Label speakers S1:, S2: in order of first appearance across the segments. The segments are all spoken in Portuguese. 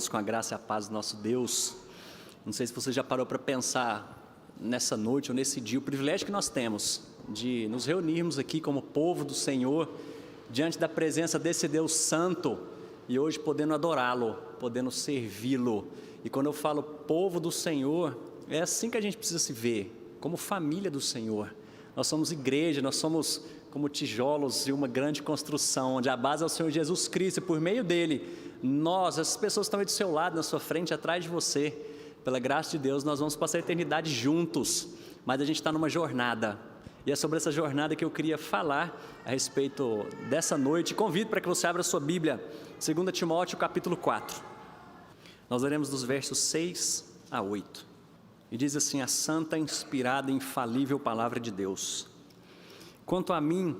S1: todos com a graça e a paz do nosso Deus. Não sei se você já parou para pensar nessa noite ou nesse dia, o privilégio que nós temos de nos reunirmos aqui como povo do Senhor, diante da presença desse Deus Santo, e hoje podendo adorá-lo, podendo servi-lo. E quando eu falo povo do Senhor, é assim que a gente precisa se ver, como família do Senhor. Nós somos igreja, nós somos como tijolos de uma grande construção, onde a base é o Senhor Jesus Cristo, e por meio dele, nós, as pessoas que estão aí do seu lado, na sua frente, atrás de você, pela graça de Deus, nós vamos passar a eternidade juntos, mas a gente está numa jornada, e é sobre essa jornada que eu queria falar a respeito dessa noite. Convido para que você abra a sua Bíblia, 2 Timóteo capítulo 4, nós leremos dos versos 6 a 8, e diz assim: a santa, inspirada e infalível palavra de Deus. Quanto a mim,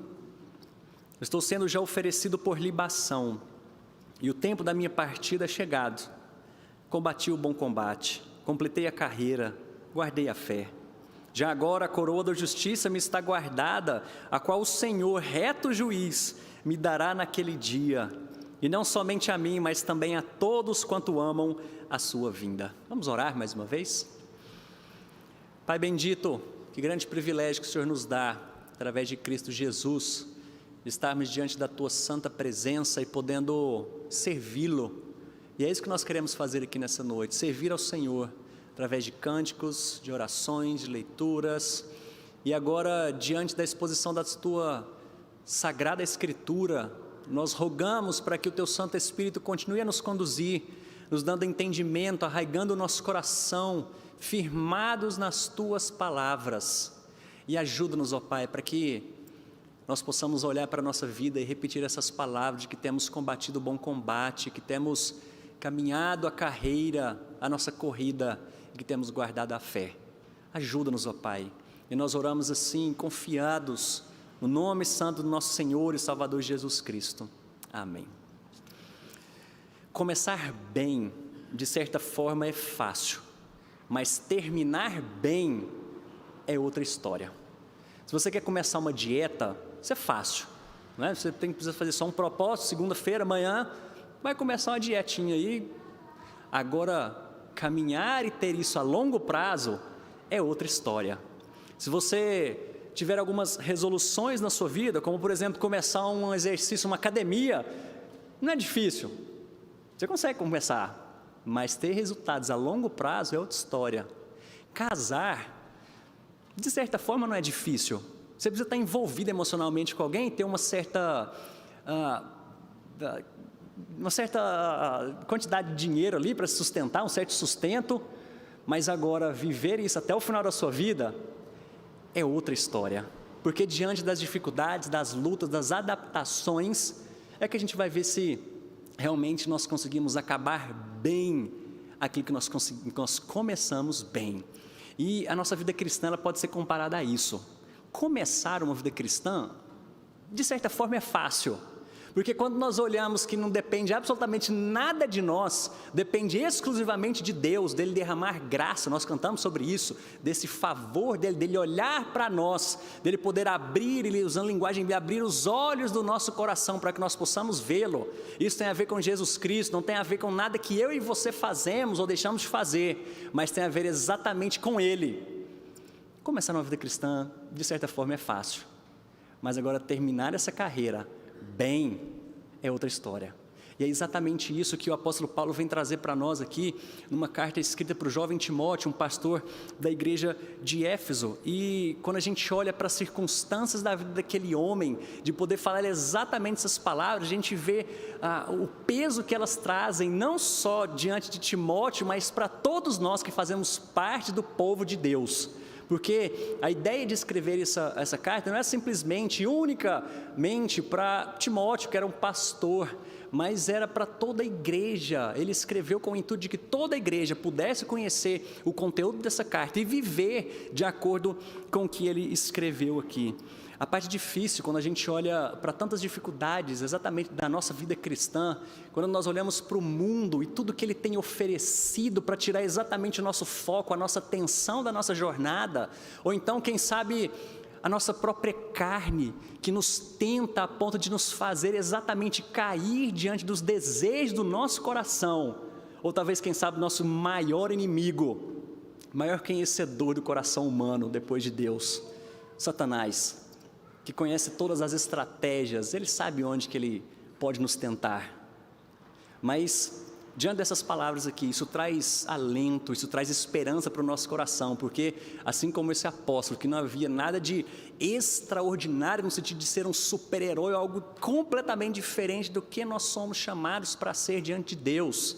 S1: estou sendo já oferecido por libação, e o tempo da minha partida é chegado. Combati o bom combate, completei a carreira, guardei a fé. Já agora a coroa da justiça me está guardada, a qual o Senhor, reto juiz, me dará naquele dia, e não somente a mim, mas também a todos quanto amam a sua vinda. Vamos orar mais uma vez? Pai bendito, que grande privilégio que o Senhor nos dá, através de Cristo Jesus, de estarmos diante da Tua santa presença e podendo servi-lo. E é isso que nós queremos fazer aqui nessa noite, servir ao Senhor, através de cânticos, de orações, de leituras, e agora diante da exposição da Tua Sagrada Escritura, nós rogamos para que o Teu Santo Espírito continue a nos conduzir, nos dando entendimento, arraigando o nosso coração, firmados nas Tuas palavras. E ajuda-nos, ó Pai, para que nós possamos olhar para a nossa vida e repetir essas palavras de que temos combatido o bom combate, que temos caminhado a carreira, a nossa corrida, e que temos guardado a fé. Ajuda-nos, ó Pai, e nós oramos assim, confiados no nome santo do nosso Senhor e Salvador Jesus Cristo. Amém. Começar bem, de certa forma, é fácil, mas terminar bem é outra história. Se você quer começar uma dieta, isso é fácil, não é? Você precisa fazer só um propósito, segunda-feira, amanhã, vai começar uma dietinha aí. Agora, caminhar e ter isso a longo prazo é outra história. Se você tiver algumas resoluções na sua vida, como por exemplo, começar um exercício, uma academia, não é difícil, você consegue começar, mas ter resultados a longo prazo é outra história. Casar, de certa forma, não é difícil. Você precisa estar envolvido emocionalmente com alguém, ter uma certa quantidade de dinheiro ali para se sustentar, um certo sustento, mas agora viver isso até o final da sua vida é outra história, porque diante das dificuldades, das lutas, das adaptações, é que a gente vai ver se realmente nós conseguimos acabar bem aquilo que nós começamos bem. E a nossa vida cristã, ela pode ser comparada a isso. Começar uma vida cristã, de certa forma, é fácil, porque quando nós olhamos que não depende absolutamente nada de nós, depende exclusivamente de Deus, dele derramar graça, nós cantamos sobre isso, desse favor dele olhar para nós, dele poder abrir, ele usando linguagem de abrir os olhos do nosso coração para que nós possamos vê-lo. Isso tem a ver com Jesus Cristo, não tem a ver com nada que eu e você fazemos ou deixamos de fazer, mas tem a ver exatamente com Ele. Começar uma vida cristã, de certa forma, é fácil, mas agora terminar essa carreira bem é outra história. E é exatamente isso que o apóstolo Paulo vem trazer para nós aqui, numa carta escrita para o jovem Timóteo, um pastor da igreja de Éfeso. E quando a gente olha para as circunstâncias da vida daquele homem, de poder falar exatamente essas palavras, a gente vê o peso que elas trazem, não só diante de Timóteo, mas para todos nós que fazemos parte do povo de Deus. Porque a ideia de escrever essa carta não é simplesmente, unicamente para Timóteo, que era um pastor, mas era para toda a igreja. Ele escreveu com o intuito de que toda a igreja pudesse conhecer o conteúdo dessa carta e viver de acordo com o que ele escreveu aqui. A parte difícil, quando a gente olha para tantas dificuldades, exatamente da nossa vida cristã, quando nós olhamos para o mundo e tudo que ele tem oferecido para tirar exatamente o nosso foco, a nossa atenção da nossa jornada, ou então, quem sabe, a nossa própria carne, que nos tenta a ponto de nos fazer exatamente cair diante dos desejos do nosso coração, ou talvez, quem sabe, nosso maior inimigo, maior conhecedor do coração humano depois de Deus, Satanás, que conhece todas as estratégias, ele sabe onde que ele pode nos tentar. Mas, diante dessas palavras aqui, isso traz alento, isso traz esperança para o nosso coração, porque assim como esse apóstolo, que não havia nada de extraordinário no sentido de ser um super-herói, algo completamente diferente do que nós somos chamados para ser diante de Deus,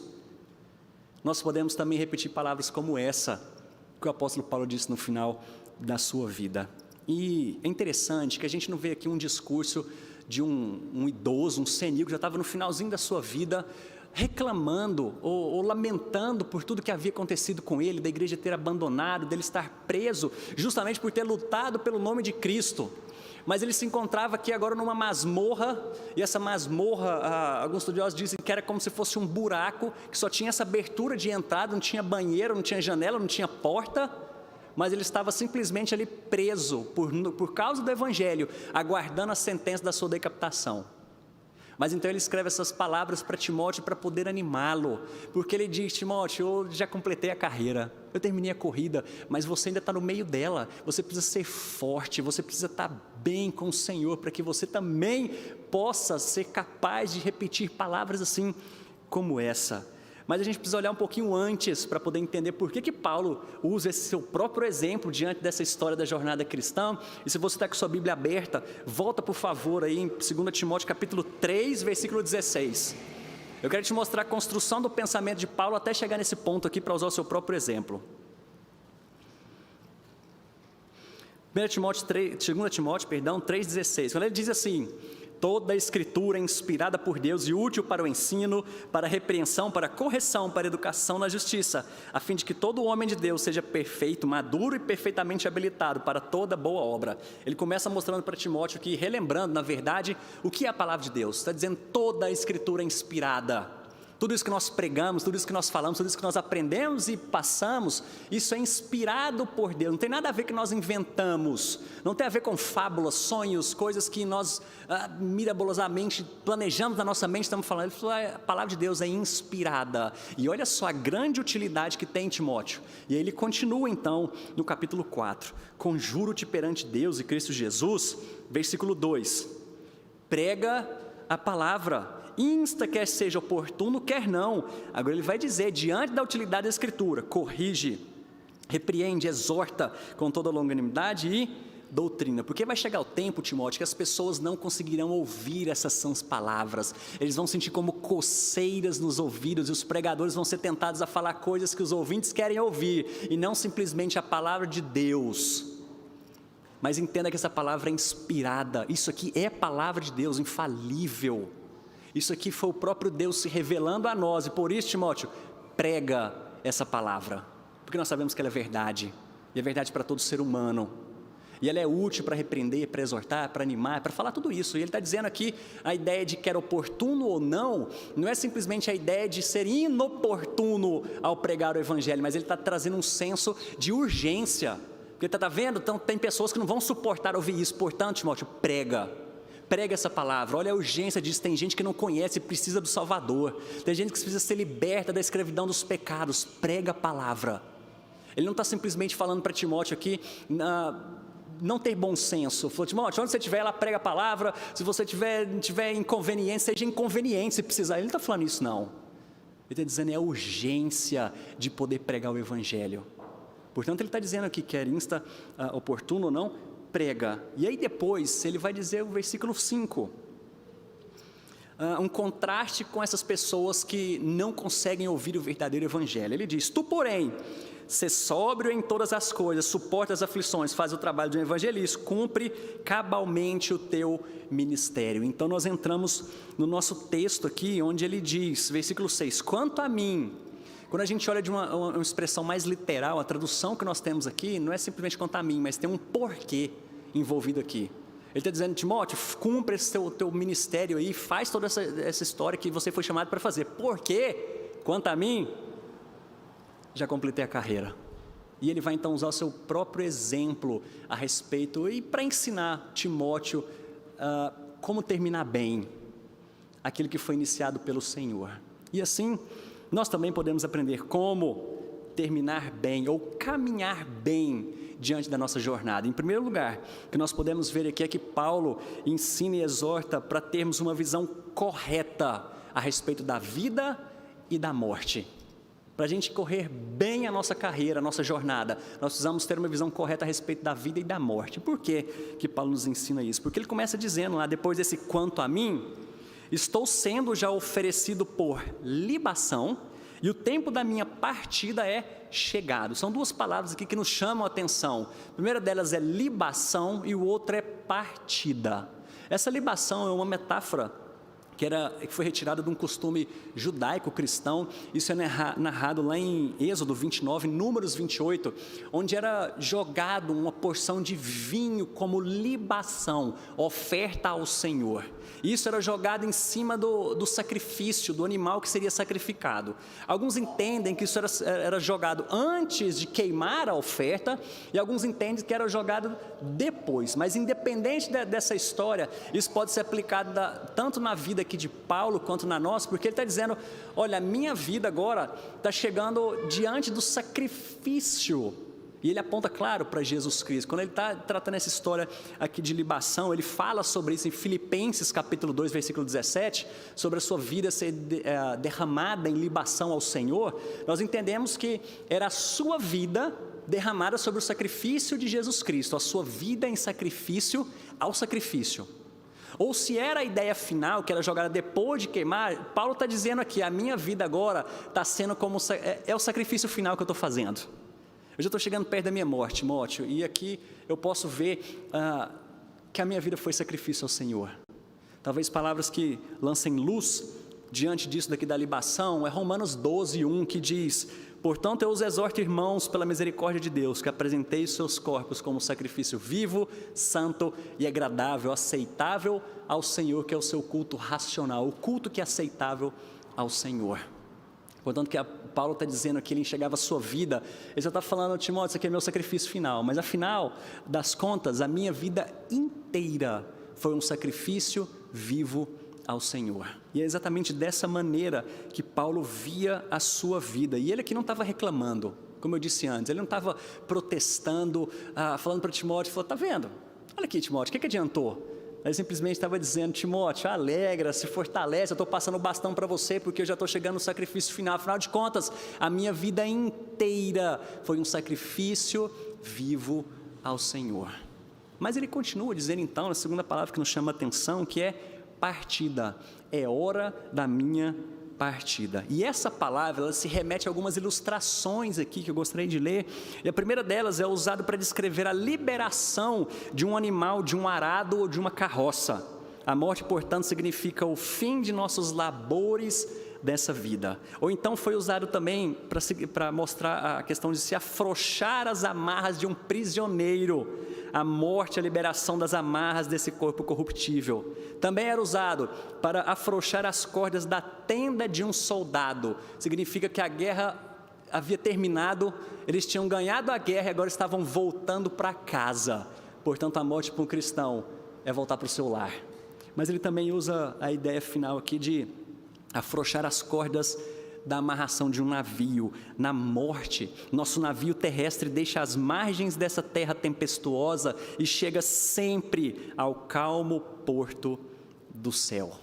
S1: nós podemos também repetir palavras como essa, que o apóstolo Paulo disse no final da sua vida. E é interessante que a gente não vê aqui um discurso de um idoso, um senil, que já estava no finalzinho da sua vida, reclamando ou lamentando por tudo que havia acontecido com ele, da igreja ter abandonado, dele estar preso, justamente por ter lutado pelo nome de Cristo. Mas ele se encontrava aqui agora numa masmorra, e essa masmorra, alguns estudiosos dizem que era como se fosse um buraco, que só tinha essa abertura de entrada, não tinha banheiro, não tinha janela, não tinha porta, mas ele estava simplesmente ali preso, por causa do evangelho, aguardando a sentença da sua decapitação. Mas então ele escreve essas palavras para Timóteo para poder animá-lo, porque ele diz: Timóteo, eu já completei a carreira, eu terminei a corrida, mas você ainda está no meio dela, você precisa ser forte, você precisa estar bem com o Senhor, para que você também possa ser capaz de repetir palavras assim como essa. Mas a gente precisa olhar um pouquinho antes para poder entender por que Paulo usa esse seu próprio exemplo diante dessa história da jornada cristã. E se você está com sua Bíblia aberta, volta por favor aí em 2 Timóteo capítulo 3, versículo 16. Eu quero te mostrar a construção do pensamento de Paulo até chegar nesse ponto aqui para usar o seu próprio exemplo. 2 Timóteo 3,16, quando ele diz assim: toda a escritura é inspirada por Deus e útil para o ensino, para a repreensão, para a correção, para a educação na justiça, a fim de que todo homem de Deus seja perfeito, maduro e perfeitamente habilitado para toda boa obra. Ele começa mostrando para Timóteo que, relembrando, na verdade, o que é a palavra de Deus. Está dizendo toda a escritura é inspirada. Tudo isso que nós pregamos, tudo isso que nós falamos, tudo isso que nós aprendemos e passamos, isso é inspirado por Deus. Não tem nada a ver que nós inventamos, não tem a ver com fábulas, sonhos, coisas que nós mirabolosamente planejamos na nossa mente, estamos falando. Ele falou: a palavra de Deus é inspirada. E olha só a grande utilidade que tem, Timóteo. E aí ele continua então no capítulo 4: conjuro-te perante Deus e Cristo Jesus, versículo 2, prega a palavra, insta, quer seja oportuno, quer não. Agora ele vai dizer, diante da utilidade da escritura, corrige, repreende, exorta com toda longanimidade e doutrina. Porque vai chegar o tempo, Timóteo, que as pessoas não conseguirão ouvir essas sãs palavras. Eles vão sentir como coceiras nos ouvidos, e os pregadores vão ser tentados a falar coisas que os ouvintes querem ouvir, e não simplesmente a palavra de Deus. Mas entenda que essa palavra é inspirada. Isso aqui é palavra de Deus, infalível. Isso aqui foi o próprio Deus se revelando a nós, e por isso, Timóteo, prega essa palavra, porque nós sabemos que ela é verdade, e é verdade para todo ser humano, e ela é útil para repreender, para exortar, para animar, para falar tudo isso. E ele está dizendo aqui, a ideia de que era oportuno ou não é simplesmente a ideia de ser inoportuno ao pregar o evangelho, mas ele está trazendo um senso de urgência, porque está vendo? Então tem pessoas que não vão suportar ouvir isso. Portanto, Timóteo, prega essa palavra. Olha a urgência disso. Tem gente que não conhece e precisa do Salvador, tem gente que precisa ser liberta da escravidão dos pecados. Prega a palavra. Ele não está simplesmente falando para Timóteo aqui não ter bom senso. Falou: Timóteo, onde você estiver, ela prega a palavra. Se você tiver inconveniente, seja inconveniente se precisar. Ele não está falando isso, não. Ele está dizendo a urgência de poder pregar o evangelho. Portanto, ele está dizendo aqui, quer insta, oportuno ou não, prega. E aí depois ele vai dizer o versículo 5, um contraste com essas pessoas que não conseguem ouvir o verdadeiro evangelho. Ele diz: tu, porém, sê sóbrio em todas as coisas, suporta as aflições, faz o trabalho de um evangelista, cumpre cabalmente o teu ministério. Então nós entramos no nosso texto aqui, onde ele diz, versículo 6, quanto a mim. Quando a gente olha de uma expressão mais literal, a tradução que nós temos aqui não é simplesmente quanto a mim, mas tem um porquê envolvido aqui. Ele está dizendo: Timóteo, cumpre esse teu ministério aí, faz toda essa história que você foi chamado para fazer. Por quê? Quanto a mim, já completei a carreira. E ele vai então usar o seu próprio exemplo a respeito, e para ensinar Timóteo como terminar bem aquilo que foi iniciado pelo Senhor. E assim, nós também podemos aprender como terminar bem ou caminhar bem diante da nossa jornada. Em primeiro lugar, o que nós podemos ver aqui é que Paulo ensina e exorta para termos uma visão correta a respeito da vida e da morte. Para a gente correr bem a nossa carreira, a nossa jornada, nós precisamos ter uma visão correta a respeito da vida e da morte. Por que que Paulo nos ensina isso? Porque ele começa dizendo lá, depois desse quanto a mim, estou sendo já oferecido por libação, e o tempo da minha partida é chegado. São duas palavras aqui que nos chamam a atenção. A primeira delas é libação e o outro é partida. Essa libação é uma metáfora que foi retirada de um costume judaico-cristão. Isso é narrado lá em Êxodo 29, Números 28, onde era jogado uma porção de vinho como libação, oferta ao Senhor. Isso era jogado em cima do sacrifício, do animal que seria sacrificado. Alguns entendem que isso era jogado antes de queimar a oferta, e alguns entendem que era jogado depois. Mas independente dessa história, isso pode ser aplicado tanto na vida aqui de Paulo quanto na nossa, porque ele está dizendo, olha, a minha vida agora está chegando diante do sacrifício. E ele aponta, claro, para Jesus Cristo. Quando ele está tratando essa história aqui de libação, ele fala sobre isso em Filipenses capítulo 2, versículo 17, sobre a sua vida ser derramada em libação ao Senhor. Nós entendemos que era a sua vida derramada sobre o sacrifício de Jesus Cristo, a sua vida em sacrifício ao sacrifício. Ou se era a ideia final, que era jogada depois de queimar, Paulo está dizendo aqui, a minha vida agora está sendo como, é o sacrifício final que eu estou fazendo. Eu já estou chegando perto da minha morte, Timóteo, e aqui eu posso ver que a minha vida foi sacrifício ao Senhor. Talvez palavras que lancem luz diante disso daqui da libação, é Romanos 12, 1, que diz, portanto eu os exorto, irmãos, pela misericórdia de Deus, que apresenteis os seus corpos como sacrifício vivo, santo e agradável, aceitável ao Senhor, que é o seu culto racional, o culto que é aceitável ao Senhor. Portanto, que Paulo está dizendo aqui, ele enxergava a sua vida, ele já está falando, Timóteo, isso aqui é meu sacrifício final, mas afinal das contas, a minha vida inteira foi um sacrifício vivo ao Senhor. E é exatamente dessa maneira que Paulo via a sua vida, e ele aqui não estava reclamando, como eu disse antes, ele não estava protestando, falando para Timóteo, falou, está vendo, olha aqui Timóteo, o que adiantou? Ele simplesmente estava dizendo, Timóteo, alegra, se fortalece, eu estou passando o bastão para você, porque eu já estou chegando no sacrifício final. Afinal de contas, a minha vida inteira foi um sacrifício vivo ao Senhor. Mas ele continua dizendo então, na segunda palavra que nos chama a atenção, que é partida, é hora da minha partida. E essa palavra, ela se remete a algumas ilustrações aqui que eu gostaria de ler, e a primeira delas é usada para descrever a liberação de um animal, de um arado ou de uma carroça. A morte, portanto, significa o fim de nossos labores dessa vida. Ou então foi usado também para mostrar a questão de se afrouxar as amarras de um prisioneiro, a morte, a liberação das amarras desse corpo corruptível. Também era usado para afrouxar as cordas da tenda de um soldado. Significa que a guerra havia terminado, eles tinham ganhado a guerra e agora estavam voltando para casa. Portanto, a morte para um cristão é voltar para o seu lar. Mas ele também usa a ideia final aqui de afrouxar as cordas da amarração de um navio. Na morte, nosso navio terrestre deixa as margens dessa terra tempestuosa e chega sempre ao calmo porto do céu.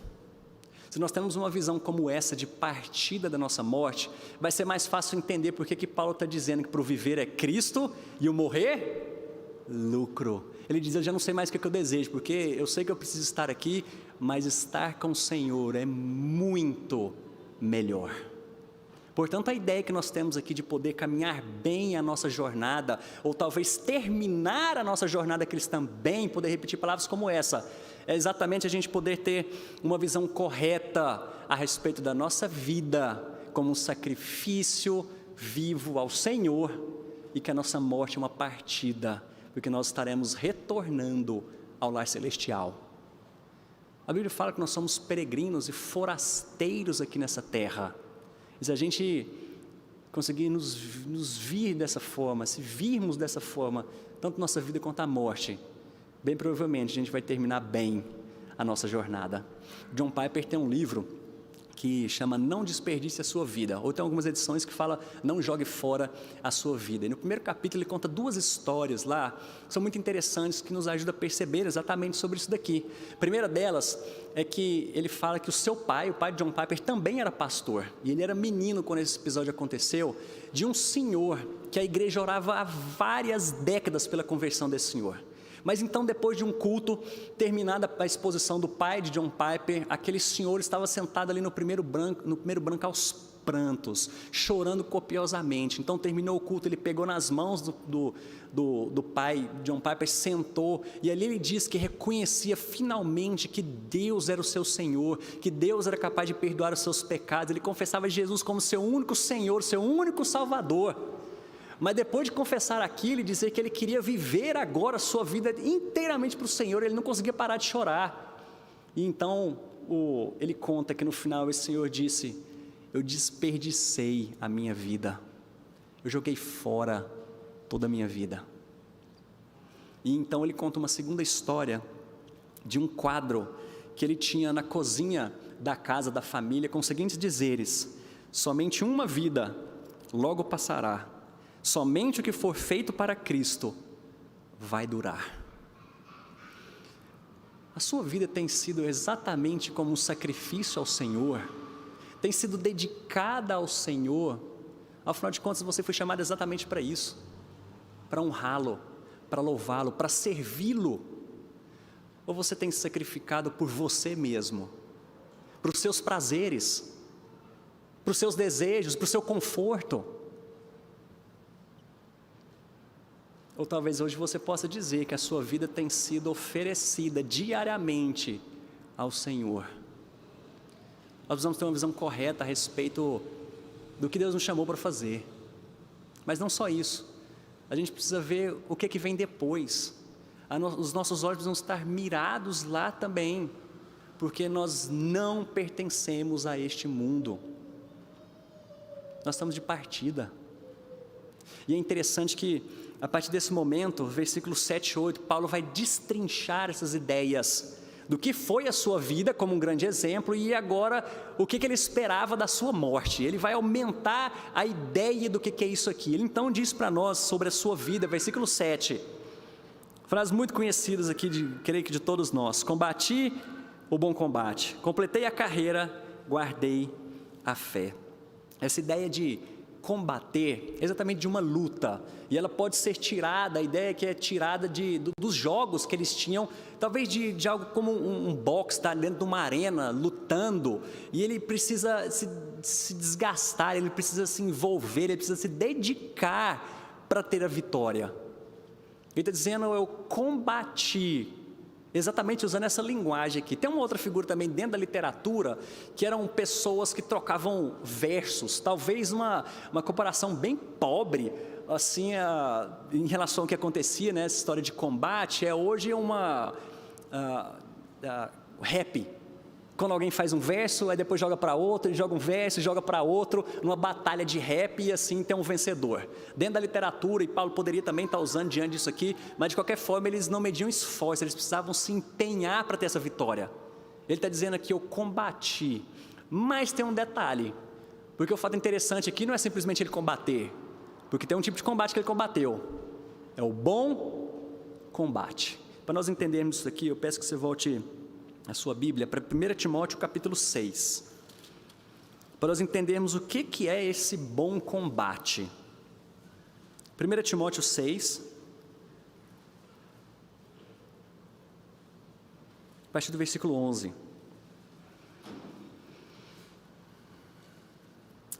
S1: Se nós temos uma visão como essa de partida da nossa morte, vai ser mais fácil entender porque que Paulo está dizendo que para o viver é Cristo e o morrer, lucro. Ele diz, eu já não sei mais o que eu desejo, porque eu sei que eu preciso estar aqui, mas estar com o Senhor é muito melhor. Portanto, a ideia que nós temos aqui de poder caminhar bem a nossa jornada, ou talvez terminar a nossa jornada cristã bem, poder repetir palavras como essa, é exatamente a gente poder ter uma visão correta a respeito da nossa vida, como um sacrifício vivo ao Senhor, e que a nossa morte é uma partida, porque nós estaremos retornando ao lar celestial. A Bíblia fala que nós somos peregrinos e forasteiros aqui nessa terra. E se a gente conseguir nos vir dessa forma, se virmos dessa forma, tanto nossa vida quanto a morte, bem provavelmente a gente vai terminar bem a nossa jornada. John Piper tem um livro que chama Não Desperdice a Sua Vida, ou tem algumas edições que fala Não Jogue Fora a Sua Vida. E no primeiro capítulo ele conta 2 histórias lá, que são muito interessantes, que nos ajudam a perceber exatamente sobre isso daqui. A primeira delas é que ele fala que o seu pai, o pai de John Piper, também era pastor, e ele era menino quando esse episódio aconteceu, de um senhor que a igreja orava há várias décadas pela conversão desse senhor. Mas então, depois de um culto, terminada a exposição do pai de John Piper, aquele senhor estava sentado ali no primeiro banco aos prantos, chorando copiosamente. Então terminou o culto, ele pegou nas mãos do pai de John Piper, sentou, e ali ele diz que reconhecia finalmente que Deus era o seu Senhor, que Deus era capaz de perdoar os seus pecados. Ele confessava Jesus como seu único Senhor, seu único Salvador. Mas depois de confessar aquilo e dizer que ele queria viver agora a sua vida inteiramente para o Senhor, ele não conseguia parar de chorar. E então ele conta que no final esse Senhor disse: eu desperdicei a minha vida, eu joguei fora toda a minha vida. E então ele conta uma segunda história de um quadro que ele tinha na cozinha da casa da família, com os seguintes dizeres: somente uma vida logo passará, somente o que for feito para Cristo vai durar. A sua vida tem sido exatamente como um sacrifício ao Senhor? Tem sido dedicada ao Senhor? Afinal de contas, você foi chamado exatamente para isso, para honrá-lo, para louvá-lo, para servi-lo. Ou você tem se sacrificado por você mesmo, para os seus prazeres, para os seus desejos, para o seu conforto? Ou talvez hoje você possa dizer que a sua vida tem sido oferecida diariamente ao Senhor. Nós precisamos ter uma visão correta a respeito do que Deus nos chamou para fazer. Mas não só isso, a gente precisa ver o que vem depois. Os nossos olhos precisam estar mirados lá também, porque nós não pertencemos a este mundo. Nós estamos de partida. E é interessante que, a partir desse momento, versículos 7 e 8, Paulo vai destrinchar essas ideias do que foi a sua vida como um grande exemplo, e agora o que ele esperava da sua morte. Ele vai aumentar a ideia do que é isso aqui. Ele então diz para nós sobre a sua vida, versículo 7, frases muito conhecidas aqui, creio que de todos nós: combati o bom combate, completei a carreira, guardei a fé. Essa ideia de combater é exatamente de uma luta, e ela pode ser tirada, a ideia é que é tirada dos jogos que eles tinham, talvez de algo como um boxe, está dentro de uma arena, lutando, e ele precisa se desgastar, ele precisa se envolver, ele precisa se dedicar para ter a vitória. Ele está dizendo: eu combati, exatamente usando essa linguagem aqui. Tem uma outra figura também dentro da literatura, que eram pessoas que trocavam versos, talvez uma comparação bem pobre, assim, em relação ao que acontecia, né, essa história de combate, hoje uma rap. Quando alguém faz um verso, aí depois joga para outro, ele joga um verso, joga para outro, numa batalha de rap, e assim tem um vencedor. Dentro da literatura, e Paulo poderia também estar usando diante disso aqui, mas de qualquer forma eles não mediam esforço, eles precisavam se empenhar para ter essa vitória. Ele está dizendo aqui: eu combati. Mas tem um detalhe, porque o fato interessante aqui não é simplesmente ele combater, porque tem um tipo de combate que ele combateu, é o bom combate. Para nós entendermos isso aqui, eu peço que você volte a sua Bíblia para 1 Timóteo capítulo 6, para nós entendermos o que é esse bom combate. 1 Timóteo 6, a partir do versículo 11.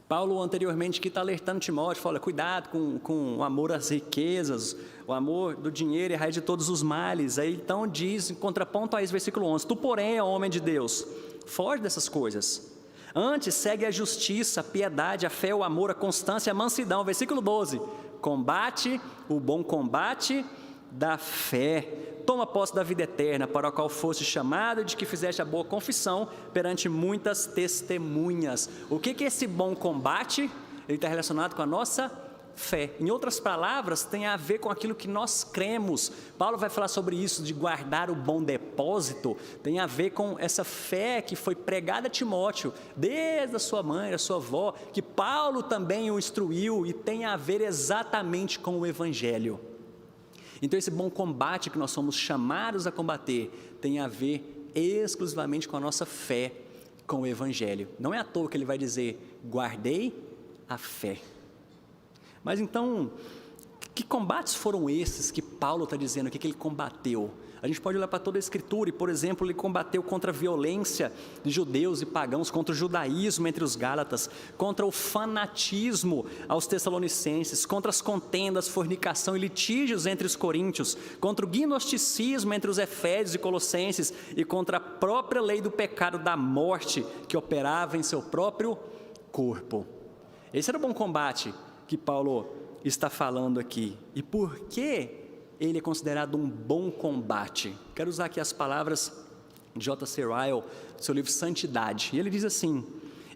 S1: Paulo anteriormente que está alertando Timóteo, fala: cuidado com o amor às riquezas, o amor do dinheiro é a raiz de todos os males. Aí então diz, em contraponto a esse versículo 11: tu porém, ó homem de Deus, foge dessas coisas, antes segue a justiça, a piedade, a fé, o amor, a constância, a mansidão. Versículo 12: combate o bom combate da fé, toma posse da vida eterna, para a qual foste chamado, de que fizeste a boa confissão perante muitas testemunhas. O que é esse bom combate? Ele está relacionado com a nossa fé. Em outras palavras, tem a ver com aquilo que nós cremos. Paulo vai falar sobre isso, de guardar o bom depósito, tem a ver com essa fé que foi pregada a Timóteo, desde a sua mãe, a sua avó, que Paulo também o instruiu, e tem a ver exatamente com o Evangelho. Então esse bom combate que nós somos chamados a combater, tem a ver exclusivamente com a nossa fé, com o Evangelho. Não é à toa que ele vai dizer, guardei a fé. Mas então, que combates foram esses que Paulo está dizendo aqui que ele combateu? A gente pode olhar para toda a Escritura e, por exemplo, ele combateu contra a violência de judeus e pagãos, contra o judaísmo entre os gálatas, contra o fanatismo aos tessalonicenses, contra as contendas, fornicação e litígios entre os coríntios, contra o gnosticismo entre os efésios e colossenses e contra a própria lei do pecado da morte que operava em seu próprio corpo. Esse era o bom combate que Paulo está falando aqui. E por que ele é considerado um bom combate? Quero usar aqui as palavras de J.C. Ryle, do seu livro Santidade. E ele diz assim,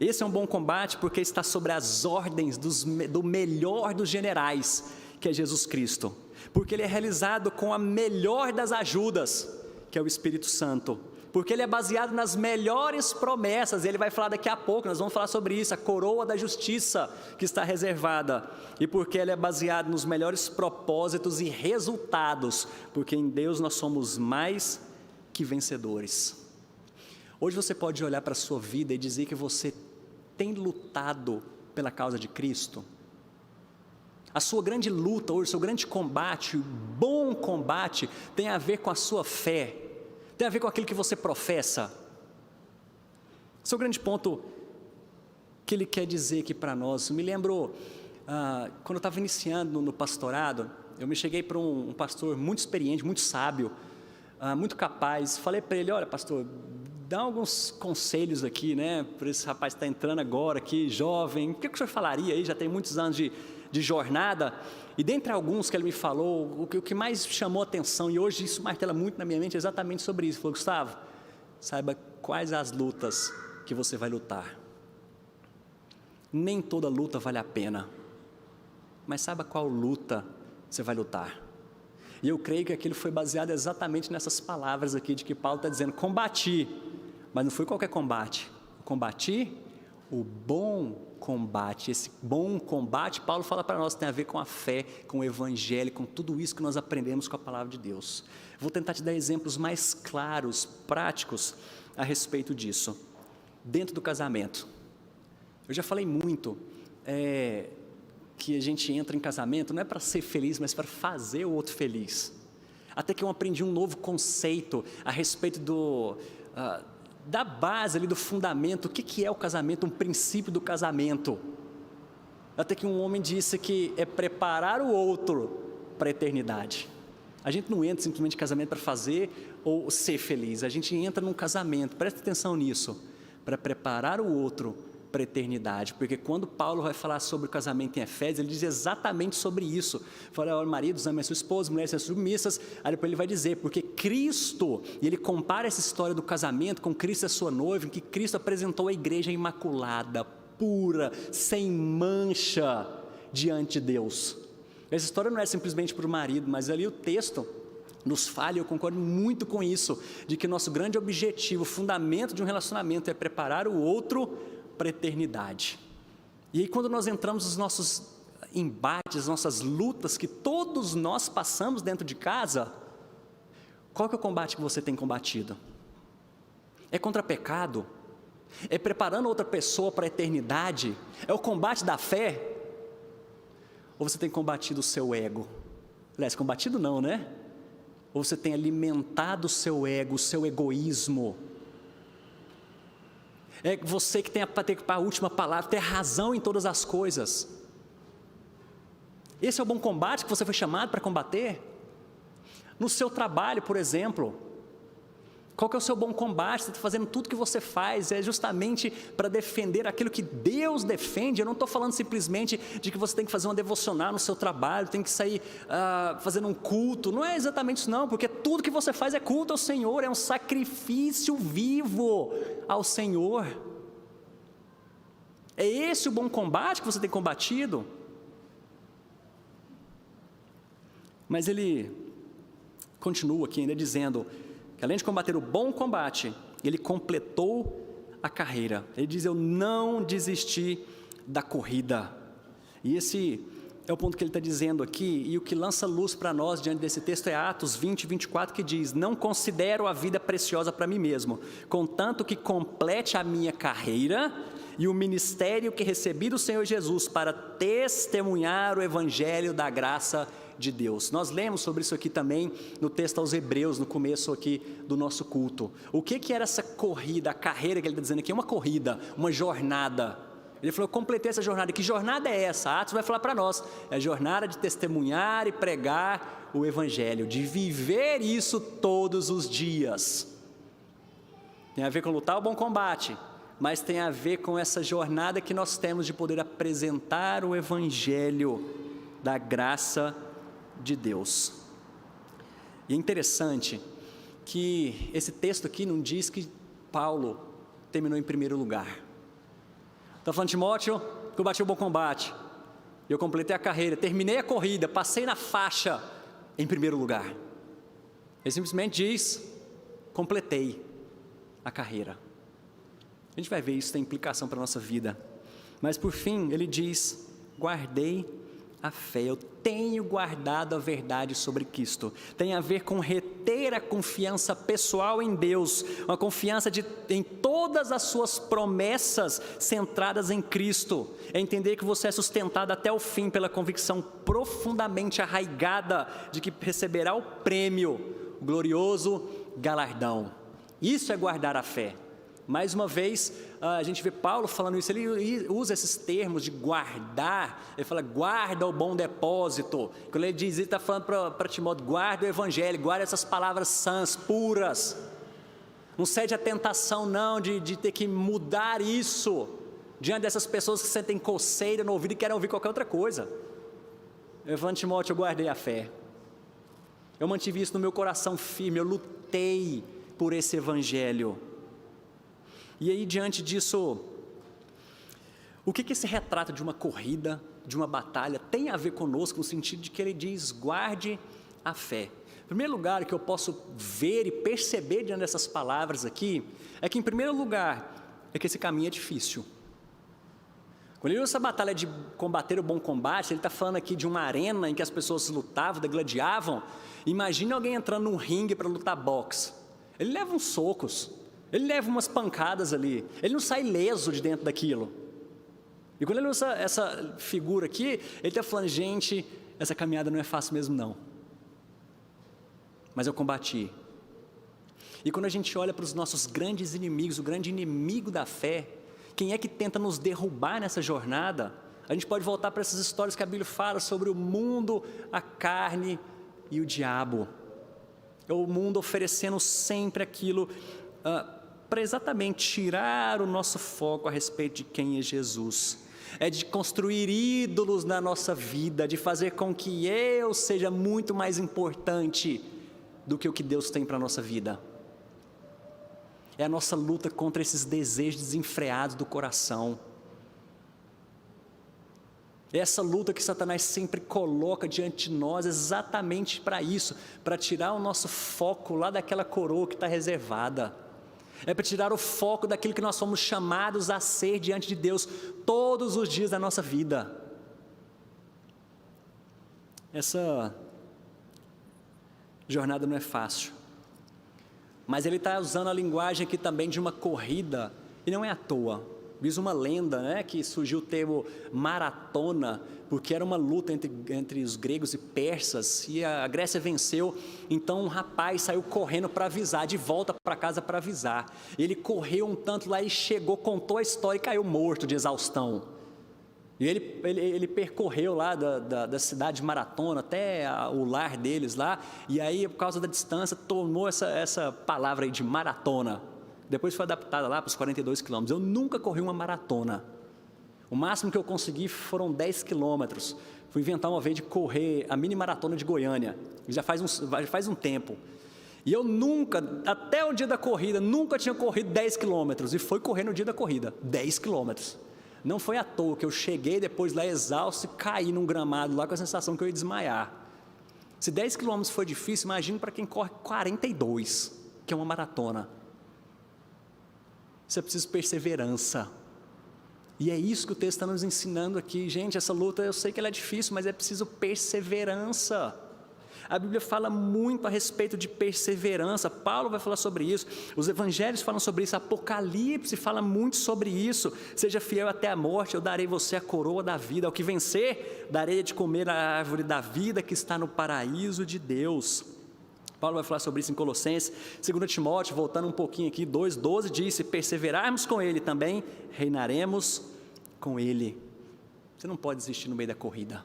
S1: esse é um bom combate porque está sobre as ordens do melhor dos generais, que é Jesus Cristo. Porque ele é realizado com a melhor das ajudas, que é o Espírito Santo. Porque ele é baseado nas melhores promessas, e ele vai falar daqui a pouco, nós vamos falar sobre isso, a coroa da justiça que está reservada, e porque ele é baseado nos melhores propósitos e resultados, porque em Deus nós somos mais que vencedores. Hoje você pode olhar para a sua vida e dizer que você tem lutado pela causa de Cristo? A sua grande luta hoje, o seu grande combate, o bom combate, tem a ver com a sua fé, tem a ver com aquilo que você professa. Esse é o grande ponto que ele quer dizer aqui para nós. Eu me lembro, quando eu estava iniciando no pastorado, eu me cheguei para um pastor muito experiente, muito sábio, muito capaz. Falei para ele, olha pastor, dá alguns conselhos aqui, né, para esse rapaz que está entrando agora aqui, jovem. O que o senhor falaria aí? Já tem muitos anos de jornada. E dentre alguns que ele me falou, o que mais chamou a atenção, e hoje isso martela muito na minha mente, é exatamente sobre isso. Ele falou, Gustavo, saiba quais as lutas que você vai lutar. Nem toda luta vale a pena, mas saiba qual luta você vai lutar. E eu creio que aquilo foi baseado exatamente nessas palavras aqui, de que Paulo está dizendo, combati, mas não foi qualquer combate, combati o bom combate. Esse bom combate, Paulo fala para nós, tem a ver com a fé, com o Evangelho, com tudo isso que nós aprendemos com a palavra de Deus. Vou tentar te dar exemplos mais claros, práticos, a respeito disso. Dentro do casamento, eu já falei muito, que a gente entra em casamento, não é para ser feliz, mas para fazer o outro feliz. Até que eu aprendi um novo conceito a respeito da base ali, do fundamento, o que é o casamento, um princípio do casamento. Até que um homem disse que é preparar o outro para a eternidade. A gente não entra simplesmente em casamento para fazer ou ser feliz, a gente entra num casamento, presta atenção nisso, para preparar o outro para a eternidade, porque quando Paulo vai falar sobre o casamento em Efésios, ele diz exatamente sobre isso. Fala, olha, maridos, amem a sua esposa, mulheres sejam submissas. Aí depois ele vai dizer, porque Cristo, e ele compara essa história do casamento com Cristo e a sua noiva, em que Cristo apresentou a igreja imaculada, pura, sem mancha diante de Deus. Essa história não é simplesmente para o marido, mas ali o texto nos fala, e eu concordo muito com isso, de que nosso grande objetivo, o fundamento de um relacionamento é preparar o outro para a eternidade. E aí quando nós entramos nos nossos embates, nossas lutas que todos nós passamos dentro de casa, qual que é o combate que você tem combatido? É contra pecado? É preparando outra pessoa para a eternidade? É o combate da fé? Ou você tem combatido o seu ego? Aliás, combatido não, né? Ou você tem alimentado o seu ego, o seu egoísmo? É você que tem a última palavra, ter razão em todas as coisas. Esse é o bom combate que você foi chamado para combater? No seu trabalho, por exemplo, qual que é o seu bom combate? Você está fazendo tudo que você faz, é justamente para defender aquilo que Deus defende. Eu não estou falando simplesmente de que você tem que fazer uma devocional no seu trabalho, tem que sair fazendo um culto, não é exatamente isso não, porque tudo que você faz é culto ao Senhor, é um sacrifício vivo ao Senhor. É esse o bom combate que você tem combatido? Mas ele continua aqui ainda dizendo que além de combater o bom combate, ele completou a carreira. Ele diz: eu não desisti da corrida. E esse é o ponto que ele está dizendo aqui, e o que lança luz para nós diante desse texto é Atos 20, 24, que diz: não considero a vida preciosa para mim mesmo, contanto que complete a minha carreira e o ministério que recebi do Senhor Jesus para testemunhar o evangelho da graça de Deus. Nós lemos sobre isso aqui também no texto aos Hebreus, no começo aqui do nosso culto. O que era essa corrida, a carreira que ele está dizendo aqui? É uma corrida, uma jornada. Ele falou: eu completei essa jornada. Que jornada é essa? Atos vai falar para nós: é a jornada de testemunhar e pregar o evangelho, de viver isso todos os dias. Tem a ver com lutar o bom combate, mas tem a ver com essa jornada que nós temos de poder apresentar o evangelho da graça de Deus. E é interessante que esse texto aqui não diz que Paulo terminou em primeiro lugar. Está falando: Timóteo, que eu bati o bom combate, eu completei a carreira, terminei a corrida, passei na faixa em primeiro lugar. Ele simplesmente diz: completei a carreira. A gente vai ver isso tem implicação para a nossa vida. Mas por fim ele diz: guardei a fé. Eu tenho guardado a verdade sobre Cristo. Tem a ver com reter a confiança pessoal em Deus, uma confiança em todas as suas promessas centradas em Cristo. É entender que você é sustentado até o fim pela convicção profundamente arraigada de que receberá o prêmio, o glorioso galardão. Isso é guardar a fé. Mais uma vez, a gente vê Paulo falando isso, ele usa esses termos de guardar, ele fala: guarda o bom depósito. Quando ele diz isso, ele está falando para Timóteo: guarda o evangelho, guarda essas palavras sãs, puras. Não cede à tentação não, de ter que mudar isso, diante dessas pessoas que sentem coceira no ouvido e querem ouvir qualquer outra coisa. Eu falo: Timóteo, eu guardei a fé, eu mantive isso no meu coração firme, eu lutei por esse evangelho. E aí, diante disso, o que esse retrato de uma corrida, de uma batalha, tem a ver conosco, no sentido de que ele diz: guarde a fé? Em primeiro lugar, o que eu posso ver e perceber diante dessas palavras aqui, é que, em primeiro lugar, é que esse caminho é difícil. Quando ele usa essa batalha de combater o bom combate, ele está falando aqui de uma arena em que as pessoas lutavam, degladiavam. Imagine alguém entrando num ringue para lutar boxe. Ele leva uns socos, ele leva umas pancadas ali, ele não sai ileso de dentro daquilo. E quando ele usa essa figura aqui, ele está falando: gente, essa caminhada não é fácil mesmo não, mas eu combati. E quando a gente olha para os nossos grandes inimigos, o grande inimigo da fé, quem é que tenta nos derrubar nessa jornada? A gente pode voltar para essas histórias que a Bíblia fala sobre o mundo, a carne e o diabo. É o mundo oferecendo sempre aquilo para exatamente tirar o nosso foco a respeito de quem é Jesus. É de construir ídolos na nossa vida, de fazer com que eu seja muito mais importante do que o que Deus tem para a nossa vida. É a nossa luta contra esses desejos desenfreados do coração. É essa luta que Satanás sempre coloca diante de nós exatamente para isso, para tirar o nosso foco lá daquela coroa que está reservada. É para tirar o foco daquilo que nós somos chamados a ser diante de Deus todos os dias da nossa vida. Essa jornada não é fácil, mas ele está usando a linguagem aqui também de uma corrida, e não é à toa. Diz uma lenda, né, que surgiu o termo maratona, porque era uma luta entre os gregos e persas, e a Grécia venceu. Então um rapaz saiu correndo para avisar, de volta para casa para avisar. Ele correu um tanto lá e chegou, contou a história e caiu morto de exaustão. E ele percorreu lá da cidade de Maratona até o lar deles lá, e aí, por causa da distância, tomou essa palavra aí de maratona. Depois foi adaptada lá para os 42 quilômetros. Eu nunca corri uma maratona. O máximo que eu consegui foram 10 quilômetros. Fui inventar uma vez de correr a mini maratona de Goiânia. Já faz um tempo. E eu nunca, até o dia da corrida, nunca tinha corrido 10 quilômetros. E foi correr no dia da corrida, 10 quilômetros. Não foi à toa que eu cheguei depois lá exausto e caí num gramado lá com a sensação que eu ia desmaiar. Se 10 quilômetros for difícil, imagine para quem corre 42, que é uma maratona. Isso é preciso perseverança. E é isso que o texto está nos ensinando aqui. Gente, essa luta eu sei que ela é difícil, mas é preciso perseverança. A Bíblia fala muito a respeito de perseverança. Paulo vai falar sobre isso. Os evangelhos falam sobre isso. Apocalipse fala muito sobre isso. Seja fiel até a morte, eu darei você a coroa da vida. Ao que vencer, darei de comer a árvore da vida que está no paraíso de Deus. Paulo vai falar sobre isso em Colossenses. 2 Timóteo, voltando um pouquinho aqui, 2,12 diz: se perseverarmos com Ele também, reinaremos com Ele. Você não pode desistir no meio da corrida.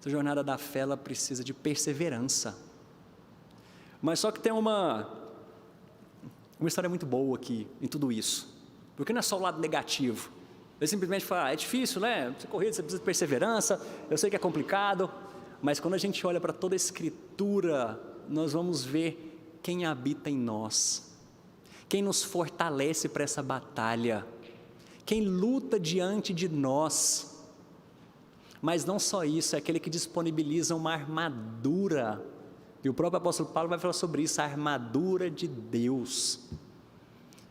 S1: Essa jornada da fé, ela precisa de perseverança. Mas só que tem uma história muito boa aqui, em tudo isso. Porque não é só o lado negativo. Ele simplesmente fala, é difícil, né? Você corrida, você precisa de perseverança, eu sei que é complicado. Mas quando a gente olha para toda a Escritura, nós vamos ver quem habita em nós. Quem nos fortalece para essa batalha. Quem luta diante de nós. Mas não só isso, é aquele que disponibiliza uma armadura. E o próprio apóstolo Paulo vai falar sobre isso, a armadura de Deus.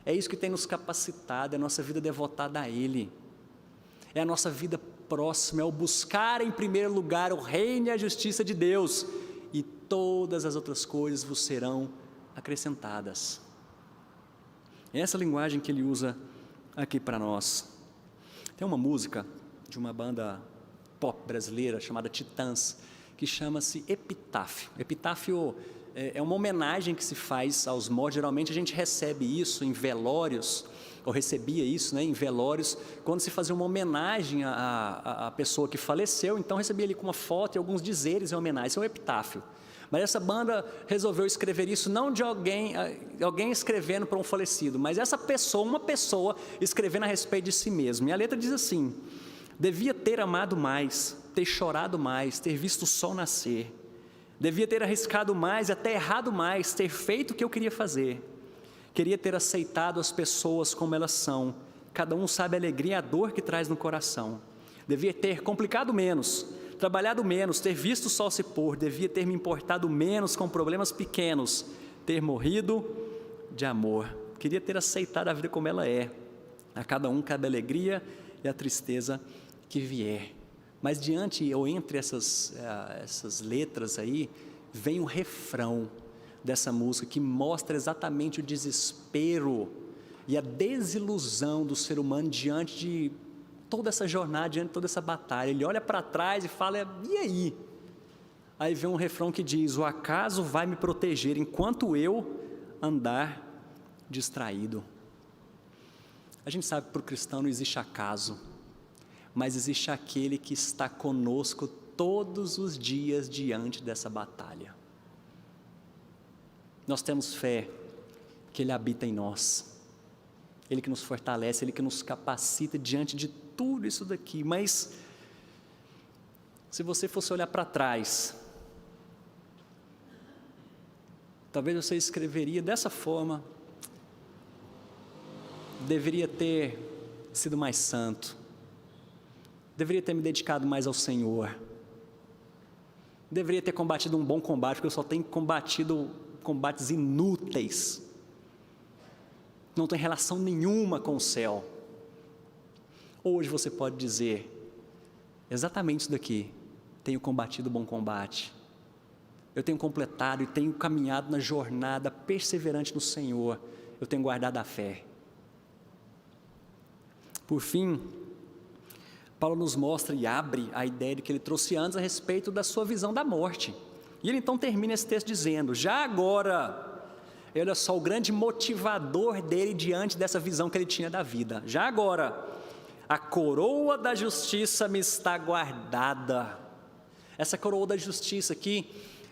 S1: É isso que tem nos capacitado, é a nossa vida devotada a Ele. É a nossa vida próxima, é o buscar em primeiro lugar o reino e a justiça de Deus. E todas as outras coisas vos serão acrescentadas. É essa linguagem que ele usa aqui para nós. Tem uma música de uma banda pop brasileira chamada Titãs, que chama-se Epitáfio. Epitáfio é uma homenagem que se faz aos mortos. Geralmente a gente recebe isso em velórios, ou recebia isso, né, em velórios, quando se fazia uma homenagem à pessoa que faleceu. Então recebia ali com uma foto e alguns dizeres em homenagem. Isso é um epitáfio. Mas essa banda resolveu escrever isso não de alguém escrevendo para um falecido, mas essa pessoa, uma pessoa escrevendo a respeito de si mesmo. E a letra diz assim: devia ter amado mais, ter chorado mais, ter visto o sol nascer. Devia ter arriscado mais, até errado mais, ter feito o que eu queria fazer. Queria ter aceitado as pessoas como elas são. Cada um sabe a alegria e a dor que traz no coração. Devia ter complicado menos, trabalhado menos, ter visto o sol se pôr. Devia ter me importado menos com problemas pequenos, ter morrido de amor. Queria ter aceitado a vida como ela é. A cada um cabe a alegria e a tristeza que vier. Mas diante ou entre essas letras aí, vem o refrão dessa música que mostra exatamente o desespero e a desilusão do ser humano diante de toda essa jornada, diante de toda essa batalha. Ele olha para trás e fala, e aí? Aí vem um refrão que diz: o acaso vai me proteger enquanto eu andar distraído. A gente sabe que para o cristão não existe acaso, mas existe aquele que está conosco todos os dias diante dessa batalha. Nós temos fé que Ele habita em nós, Ele que nos fortalece, Ele que nos capacita diante de tudo isso daqui. Mas se você fosse olhar para trás, talvez você escreveria dessa forma: deveria ter sido mais santo, deveria ter me dedicado mais ao Senhor, deveria ter combatido um bom combate, porque eu só tenho combatido combates inúteis, não tem relação nenhuma com o céu. Hoje você pode dizer exatamente isso daqui: tenho combatido o bom combate, eu tenho completado e tenho caminhado na jornada perseverante no Senhor, eu tenho guardado a fé. Por fim, Paulo nos mostra e abre a ideia de que ele trouxe antes a respeito da sua visão da morte. E ele então termina esse texto dizendo: já agora, olha só o grande motivador dele diante dessa visão que ele tinha da vida. Já agora, a coroa da justiça me está guardada. Essa coroa da justiça aqui,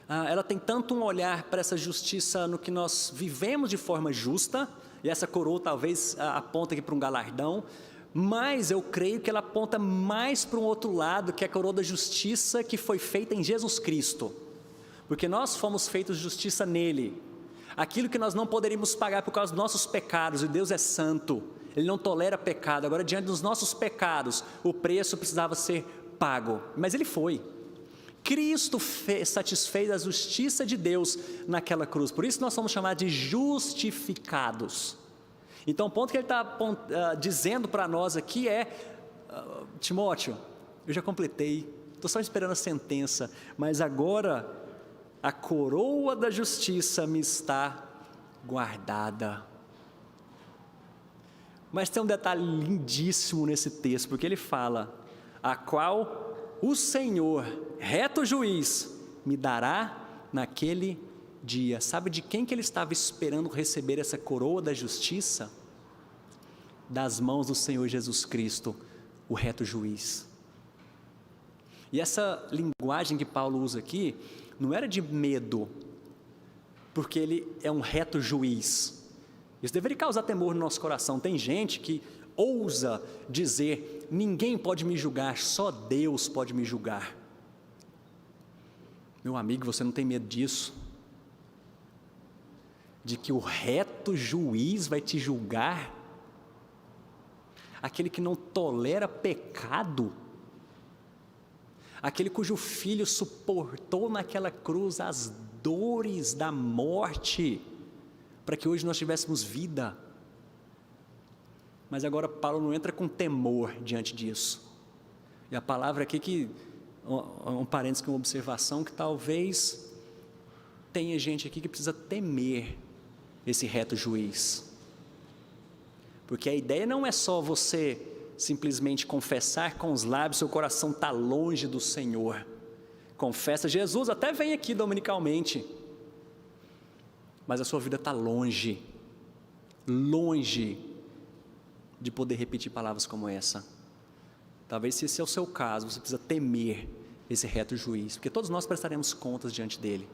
S1: ela tem tanto um olhar para essa justiça no que nós vivemos de forma justa, e essa coroa talvez aponta aqui para um galardão, mas eu creio que ela aponta mais para um outro lado, que é a coroa da justiça que foi feita em Jesus Cristo, porque nós fomos feitos justiça nele, aquilo que nós não poderíamos pagar por causa dos nossos pecados, e Deus é santo, Ele não tolera pecado. Agora, diante dos nossos pecados, o preço precisava ser pago, mas Ele foi. Cristo satisfez a justiça de Deus naquela cruz. Por isso nós somos chamados de justificados. Então o ponto que ele está dizendo para nós aqui é: Timóteo, eu já completei, estou só esperando a sentença, mas agora a coroa da justiça me está guardada. Mas tem um detalhe lindíssimo nesse texto, porque ele fala: a qual o Senhor, reto juiz, me dará naquele dia. Sabe de quem que ele estava esperando receber essa coroa da justiça? Das mãos do Senhor Jesus Cristo, o reto juiz. E essa linguagem que Paulo usa aqui, não era de medo, porque ele é um reto juiz. Isso deveria causar temor no nosso coração. Tem gente que ousa dizer: ninguém pode me julgar, só Deus pode me julgar. Meu amigo, você não tem medo disso? De que o reto juiz vai te julgar? Aquele que não tolera pecado, aquele cujo filho suportou naquela cruz as dores da morte, para que hoje nós tivéssemos vida. Mas agora Paulo não entra com temor diante disso. E a palavra aqui que, um parênteses, com uma observação, que talvez tenha gente aqui que precisa temer esse reto juiz. Porque a ideia não é só você simplesmente confessar com os lábios, seu coração está longe do Senhor. Confessa Jesus, até vem aqui dominicalmente, mas a sua vida está longe de poder repetir palavras como essa. Talvez, se esse é o seu caso, você precisa temer esse reto juiz, porque todos nós prestaremos contas diante dele.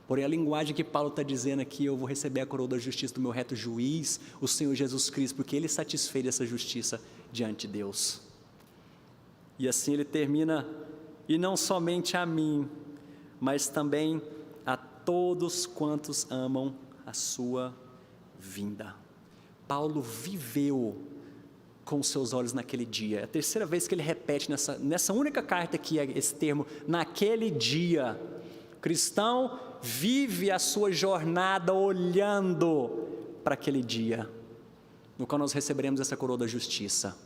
S1: Porém, a linguagem que Paulo está dizendo aqui: eu vou receber a coroa da justiça do meu reto juiz, o Senhor Jesus Cristo, porque ele satisfez essa justiça diante de Deus. E assim ele termina: e não somente a mim, mas também a todos quantos amam a sua vinda. Paulo viveu com os seus olhos naquele dia. É a terceira vez que ele repete nessa única carta aqui esse termo, naquele dia. O cristão vive a sua jornada olhando para aquele dia, no qual nós receberemos essa coroa da justiça.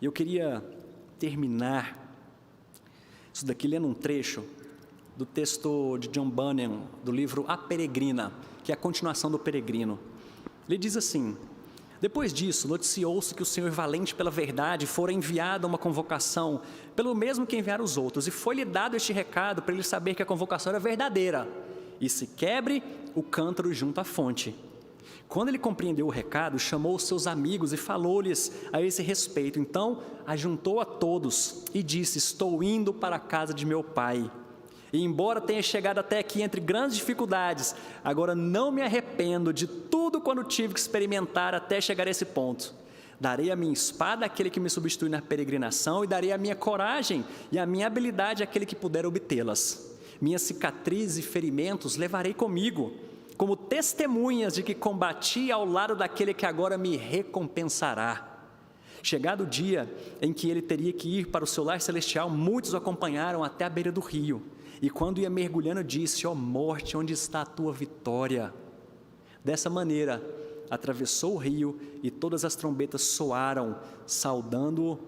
S1: E eu queria terminar isso daqui lendo um trecho do texto de John Bunyan, do livro A Peregrina, que é a continuação do Peregrino. Ele diz assim: depois disso, noticiou-se que o Senhor valente pela verdade fora enviado a uma convocação, pelo mesmo que enviar os outros, e foi-lhe dado este recado para ele saber que a convocação era verdadeira, e se quebre o cântaro junto à fonte. Quando ele compreendeu o recado, chamou os seus amigos e falou-lhes a esse respeito. Então, ajuntou a todos e disse: estou indo para a casa de meu pai. E embora tenha chegado até aqui entre grandes dificuldades, agora não me arrependo de tudo quando tive que experimentar até chegar a esse ponto. Darei a minha espada àquele que me substitui na peregrinação, e darei a minha coragem e a minha habilidade àquele que puder obtê-las. Minhas cicatrizes e ferimentos levarei comigo, como testemunhas de que combati ao lado daquele que agora me recompensará. Chegado o dia em que ele teria que ir para o seu lar celestial, muitos o acompanharam até a beira do rio. E quando ia mergulhando, disse: ó morte, onde está a tua vitória? Dessa maneira, atravessou o rio e todas as trombetas soaram, saudando-o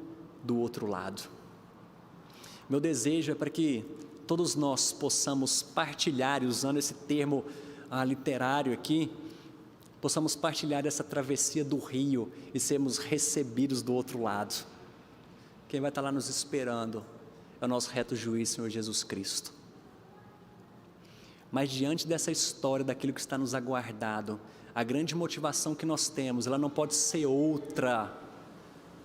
S1: do outro lado. Meu desejo é para que todos nós possamos partilhar, usando esse termo literário aqui, possamos partilhar essa travessia do rio e sermos recebidos do outro lado. Quem vai estar lá nos esperando é o nosso reto juiz, Senhor Jesus Cristo. Mas diante dessa história, daquilo que está nos aguardado, a grande motivação que nós temos, ela não pode ser outra,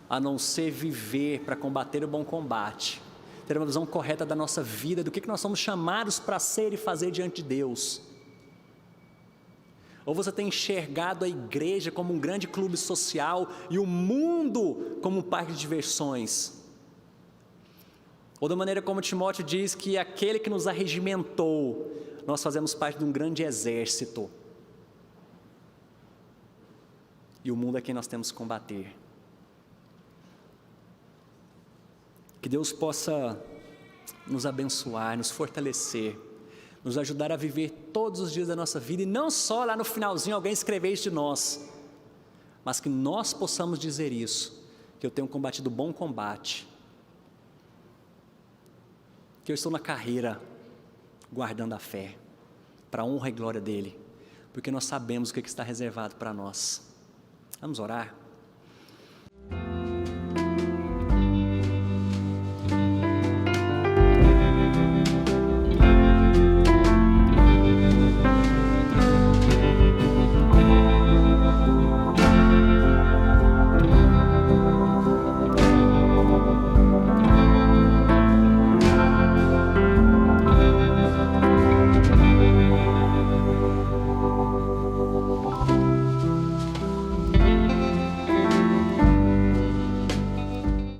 S1: a não ser viver para combater o bom combate, ter uma visão correta da nossa vida, do que nós somos chamados para ser e fazer diante de Deus. Ou você tem enxergado a igreja como um grande clube social e o mundo como um parque de diversões? Ou da maneira como Timóteo diz que aquele que nos arregimentou, nós fazemos parte de um grande exército. E o mundo é quem nós temos que combater. Que Deus possa nos abençoar, nos fortalecer, nos ajudar a viver todos os dias da nossa vida, e não só lá no finalzinho alguém escrever isso de nós, mas que nós possamos dizer isso, que eu tenho combatido o bom combate, que eu estou na carreira, guardando a fé, para a honra e glória dEle, porque nós sabemos o que está reservado para nós. Vamos orar?